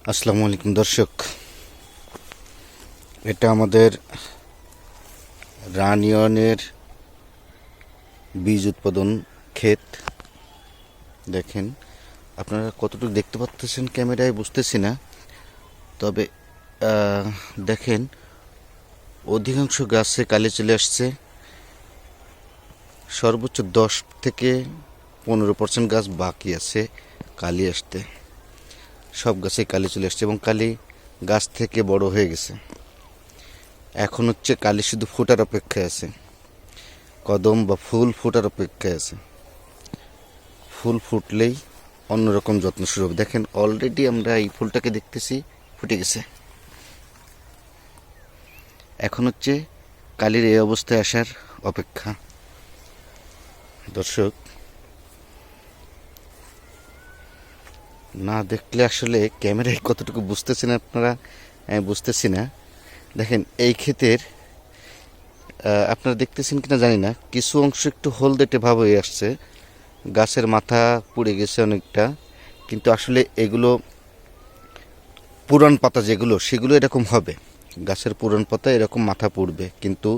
আসসালামু আলাইকুম দর্শক, এটা আমাদের রানিয়নের বীজ উৎপাদন ক্ষেত। দেখেন আপনারা কতটুকু দেখতে পাচ্ছেন ক্যামেরায় বুঝতেছি না, তবে দেখেন অধিকাংশ গাছে কালি চলে আসছে। সর্বোচ্চ 10 থেকে 15% গাছ বাকি আছে কালি আসতে। সব গাছে কালি চলে আসছে এবং কালি গাছ থেকে বড় হয়ে গেছে। এখন হচ্ছে কালি শুধু ফোটার অপেক্ষায় আছে, কদম বা ফুল ফোটার অপেক্ষায় আছে। ফুল ফুটলেই অন্যরকম যত্ন শুরু হবে। দেখেন অলরেডি আমরা এই ফুলটাকে দেখতেছি ফুটে গেছে। এখন হচ্ছে কালির এই অবস্থায় আসার অপেক্ষা। দর্শক, না দেখলে আসলে ক্যামেরায় কতটুকু বুঝতেছেন আপনারা, আমি বুঝতেছি না। দেখেন এই ক্ষেতের আপনারা দেখতেছেন কিনা জানি না, কিছু অংশ একটু হলদেটে ভাব হয়ে আসছে, গাছের মাথা পুড়ে গেছে অনেকটা, কিন্তু আসলে এগুলো পুরান পাতা যেগুলো সেগুলো এরকম হবে। গাছের পুরান পাতা এরকম মাথা পুড়বে, কিন্তু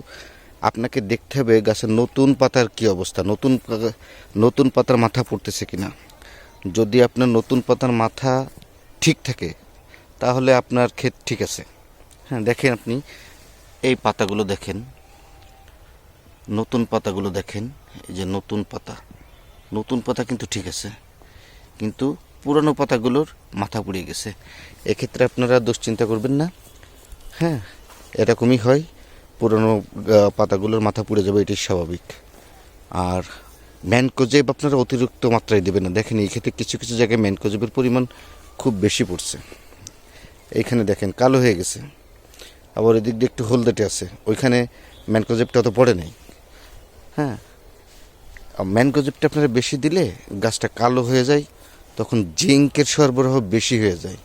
আপনাকে দেখতে হবে গাছের নতুন পাতার কি অবস্থা, নতুন পাতার মাথা পড়তেছে কিনা। যদি আপনার নতুন পাতার মাথা ঠিক থাকে তাহলে আপনার ক্ষেত ঠিক আছে। হ্যাঁ, দেখেন আপনি এই পাতাগুলো দেখেন, নতুন পাতাগুলো দেখেন, এই যে নতুন পাতা কিন্তু ঠিক আছে, কিন্তু পুরানো পাতাগুলোর মাথা পুড়ে গেছে। এক্ষেত্রে আপনারা দুশ্চিন্তা করবেন না। হ্যাঁ, এরকমই হয়, পুরানো পাতাগুলোর মাথা পুড়ে যাবে, এটি স্বাভাবিক। আর ম্যানকোজেব আপনারা অতিরিক্ত মাত্রায় দেবেন না। দেখেন এই ক্ষেত্রে কিছু কিছু জায়গায় ম্যানকোজেবের পরিমাণ খুব বেশি পড়ছে। এইখানে দেখেন কালো হয়ে গেছে, আবার এদিক দিয়ে একটু হলদেটে আছে, ওইখানে ম্যানকোজেবটা অত পড়ে নেই। হ্যাঁ, ম্যানকোজেবটা আপনারা বেশি দিলে গাছটা কালো হয়ে যায়, তখন জিঙ্কের সরবরাহ বেশি হয়ে যায়।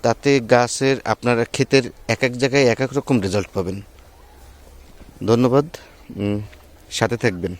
তাতে গাছের আপনারা ক্ষেতের এক এক জায়গায় এক এক রকম রেজাল্ট পাবেন। ধন্যবাদ, সাথে থাকবেন।